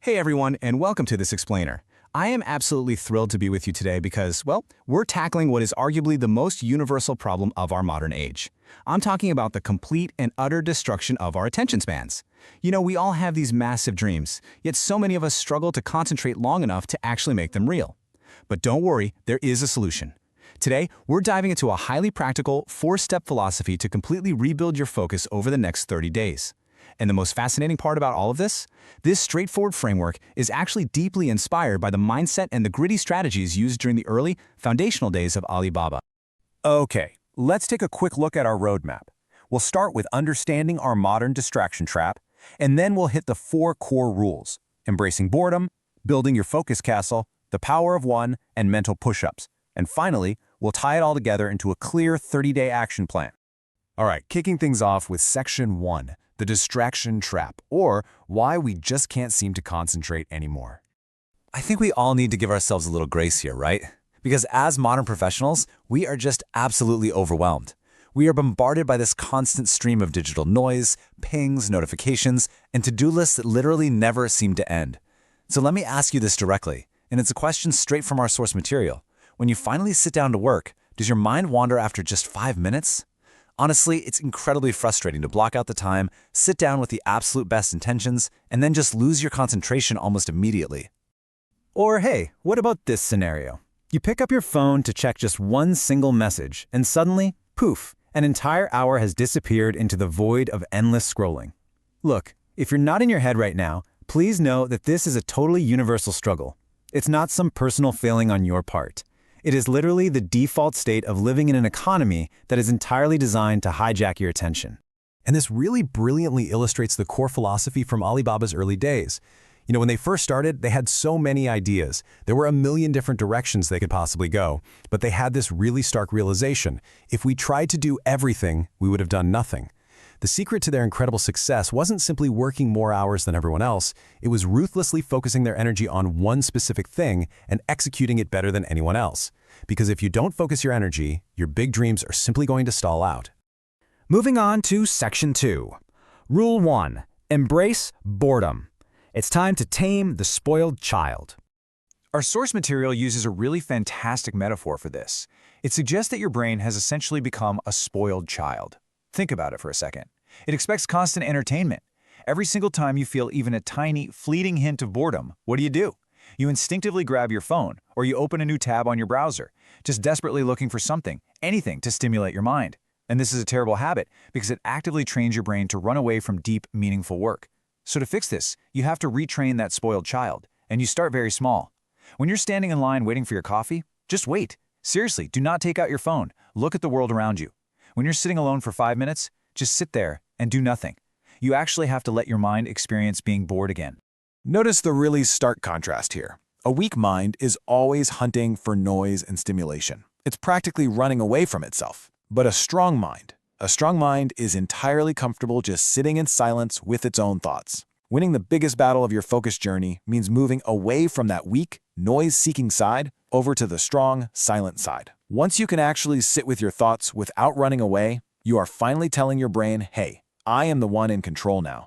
Hey everyone, and welcome to this explainer. I am absolutely thrilled to be with you today because, well, we're tackling what is arguably the most universal problem of our modern age. I'm talking about the complete and utter destruction of our attention spans. You know, we all have these massive dreams, yet so many of us struggle to concentrate long enough to actually make them real. But don't worry, there is a solution. Today, we're diving into a highly practical, four-step philosophy to completely rebuild your focus over the next 30 days. And the most fascinating part about all of this straightforward framework is actually deeply inspired by the mindset and the gritty strategies used during the early, foundational days of Alibaba. Okay, let's take a quick look at our roadmap. We'll start with understanding our modern distraction trap, and then we'll hit the four core rules: embracing boredom, building your focus castle, the power of one, and mental push-ups. And finally, we'll tie it all together into a clear 30-day action plan. All right, kicking things off with Section 1. The distraction trap, or why we just can't seem to concentrate anymore. I think we all need to give ourselves a little grace here, right? Because as modern professionals, we are just absolutely overwhelmed. We are bombarded by this constant stream of digital noise, pings, notifications, and to-do lists that literally never seem to end. So let me ask you this directly, and it's a question straight from our source material. When you finally sit down to work, does your mind wander after just 5 minutes? Honestly, it's incredibly frustrating to block out the time, sit down with the absolute best intentions, and then just lose your concentration almost immediately. Or hey, what about this scenario? You pick up your phone to check just one single message, and suddenly, poof, an entire hour has disappeared into the void of endless scrolling. Look, if you're not in your head right now, please know that this is a totally universal struggle. It's not some personal failing on your part. It is literally the default state of living in an economy that is entirely designed to hijack your attention. And this really brilliantly illustrates the core philosophy from Alibaba's early days. You know, when they first started, they had so many ideas. There were a million different directions they could possibly go, but they had this really stark realization: if we tried to do everything, we would have done nothing. The secret to their incredible success wasn't simply working more hours than everyone else. It was ruthlessly focusing their energy on one specific thing and executing it better than anyone else. Because if you don't focus your energy, your big dreams are simply going to stall out. Moving on to Section 2. Rule 1. Embrace boredom. It's time to tame the spoiled child. Our source material uses a really fantastic metaphor for this. It suggests that your brain has essentially become a spoiled child. Think about it for a second. It expects constant entertainment. Every single time you feel even a tiny, fleeting hint of boredom, what do? You instinctively grab your phone, or you open a new tab on your browser, just desperately looking for something, anything to stimulate your mind. And this is a terrible habit because it actively trains your brain to run away from deep, meaningful work. So to fix this, you have to retrain that spoiled child, and you start very small. When you're standing in line waiting for your coffee, just wait. Seriously, do not take out your phone. Look at the world around you. When you're sitting alone for 5 minutes, just sit there and do nothing. You actually have to let your mind experience being bored again. Notice the really stark contrast here. A weak mind is always hunting for noise and stimulation. It's practically running away from itself. But a strong mind is entirely comfortable just sitting in silence with its own thoughts. Winning the biggest battle of your focus journey means moving away from that weak, noise-seeking side over to the strong, silent side. Once you can actually sit with your thoughts without running away, you are finally telling your brain, hey, I am the one in control now.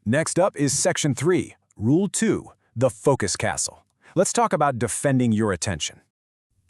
Next up is Section 3, Rule 2, the focus castle. Let's talk about defending your attention.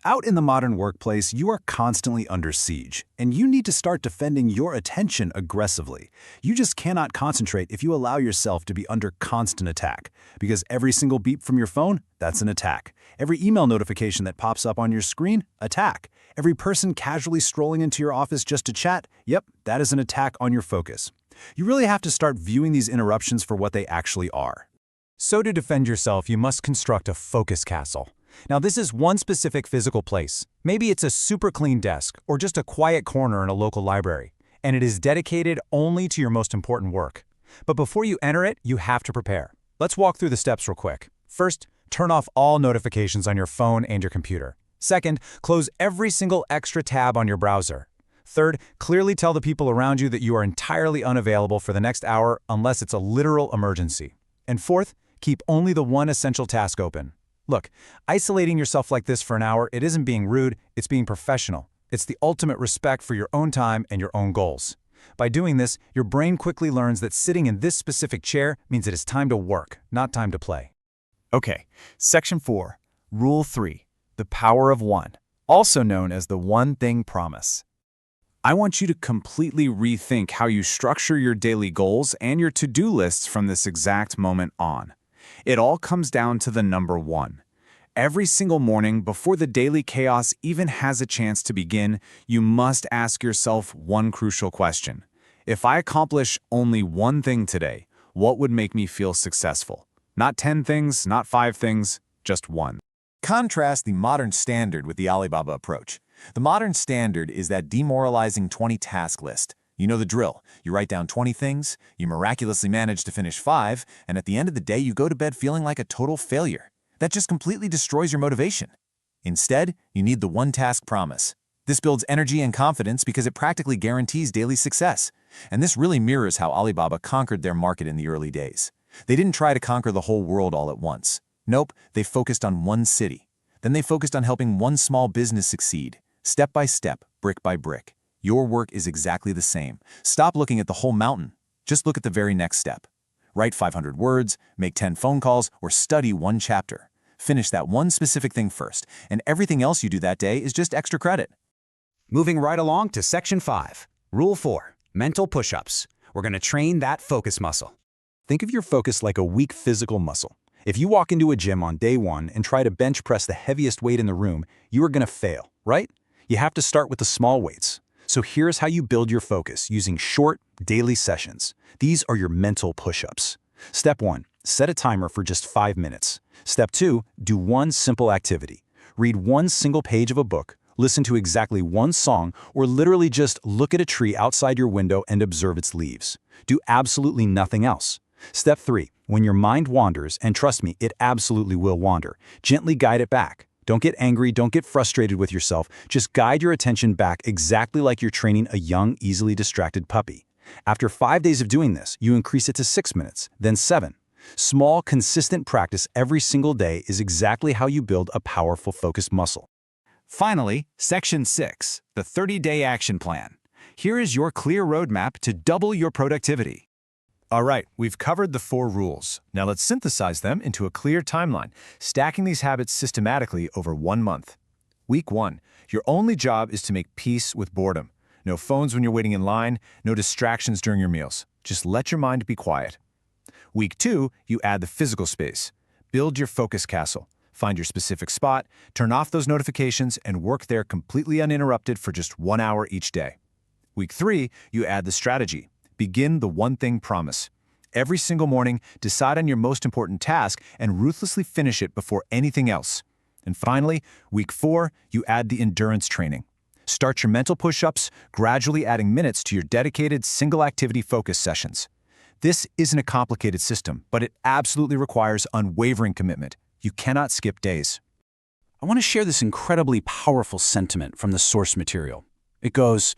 Out in the modern workplace, you are constantly under siege, and you need to start defending your attention aggressively. You just cannot concentrate if you allow yourself to be under constant attack, because every single beep from your phone, that's an attack. Every email notification that pops up on your screen, attack. Every person casually strolling into your office just to chat, yep, that is an attack on your focus. You really have to start viewing these interruptions for what they actually are. So to defend yourself, you must construct a focus castle. Now this is one specific physical place. Maybe it's a super clean desk or just a quiet corner in a local library, and it is dedicated only to your most important work. But before you enter it, you have to prepare. Let's walk through the steps real quick. First, turn off all notifications on your phone and your computer. Second, close every single extra tab on your browser. Third, clearly tell the people around you that you are entirely unavailable for the next hour unless it's a literal emergency. And fourth, keep only the one essential task open. Look, isolating yourself like this for an hour, it isn't being rude, it's being professional. It's the ultimate respect for your own time and your own goals. By doing this, your brain quickly learns that sitting in this specific chair means it is time to work, not time to play. Okay, Section 4, Rule 3, the power of one, also known as the one thing promise. I want you to completely rethink how you structure your daily goals and your to-do lists from this exact moment on. It all comes down to the number 1. Every single morning, before the daily chaos even has a chance to begin, you must ask yourself one crucial question. If I accomplish only one thing today, what would make me feel successful? Not 10 things, not 5 things, just one. Contrast the modern standard with the Alibaba approach. The modern standard is that demoralizing 20-task list. You know the drill. You write down 20 things, you miraculously manage to finish 5, and at the end of the day you go to bed feeling like a total failure. That just completely destroys your motivation. Instead, you need the one-task promise. This builds energy and confidence because it practically guarantees daily success. And this really mirrors how Alibaba conquered their market in the early days. They didn't try to conquer the whole world all at once. Nope, they focused on one city. Then they focused on helping one small business succeed, step by step, brick by brick. Your work is exactly the same. Stop looking at the whole mountain. Just look at the very next step. Write 500 words, make 10 phone calls, or study one chapter. Finish that one specific thing first, and everything else you do that day is just extra credit. Moving right along to Section 5, Rule 4, mental push-ups. We're going to train that focus muscle. Think of your focus like a weak physical muscle. If you walk into a gym on day 1 and try to bench press the heaviest weight in the room, you are going to fail, right? You have to start with the small weights. So here's how you build your focus using short, daily sessions. These are your mental push-ups. Step 1, set a timer for just 5 minutes. Step 2, do one simple activity. Read one single page of a book, listen to exactly one song, or literally just look at a tree outside your window and observe its leaves. Do absolutely nothing else. Step 3, when your mind wanders, and trust me, it absolutely will wander, gently guide it back. Don't get angry, don't get frustrated with yourself, just guide your attention back exactly like you're training a young, easily distracted puppy. After 5 days of doing this, you increase it to 6 minutes, then 7. Small, consistent practice every single day is exactly how you build a powerful focused muscle. Finally, Section 6, the 30-day action plan. Here is your clear roadmap to double your productivity. All right, we've covered the 4 rules. Now let's synthesize them into a clear timeline, stacking these habits systematically over 1 month. Week 1, your only job is to make peace with boredom. No phones when you're waiting in line, no distractions during your meals. Just let your mind be quiet. Week 2, you add the physical space. Build your focus castle. Find your specific spot, turn off those notifications, and work there completely uninterrupted for just 1 hour each day. Week 3, you add the strategy. Begin the one thing promise. Every single morning, decide on your most important task and ruthlessly finish it before anything else. And finally, week 4, you add the endurance training. Start your mental push-ups, gradually adding minutes to your dedicated single-activity focus sessions. This isn't a complicated system, but it absolutely requires unwavering commitment. You cannot skip days. I want to share this incredibly powerful sentiment from the source material. It goes,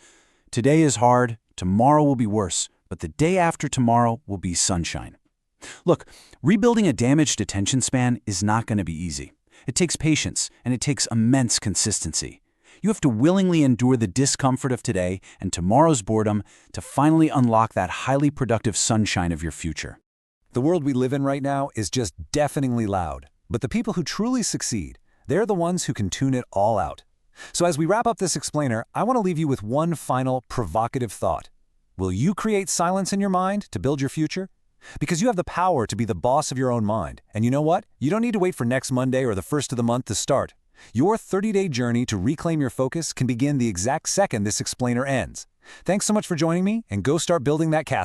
"Today is hard, tomorrow will be worse, but the day after tomorrow will be sunshine." Look, rebuilding a damaged attention span is not going to be easy. It takes patience, and it takes immense consistency. You have to willingly endure the discomfort of today and tomorrow's boredom to finally unlock that highly productive sunshine of your future. The world we live in right now is just deafeningly loud. But the people who truly succeed, they're the ones who can tune it all out. So as we wrap up this explainer, I want to leave you with one final provocative thought. Will you create silence in your mind to build your future? Because you have the power to be the boss of your own mind. And you know what? You don't need to wait for next Monday or the first of the month to start. Your 30-day journey to reclaim your focus can begin the exact second this explainer ends. Thanks so much for joining me, and go start building that castle.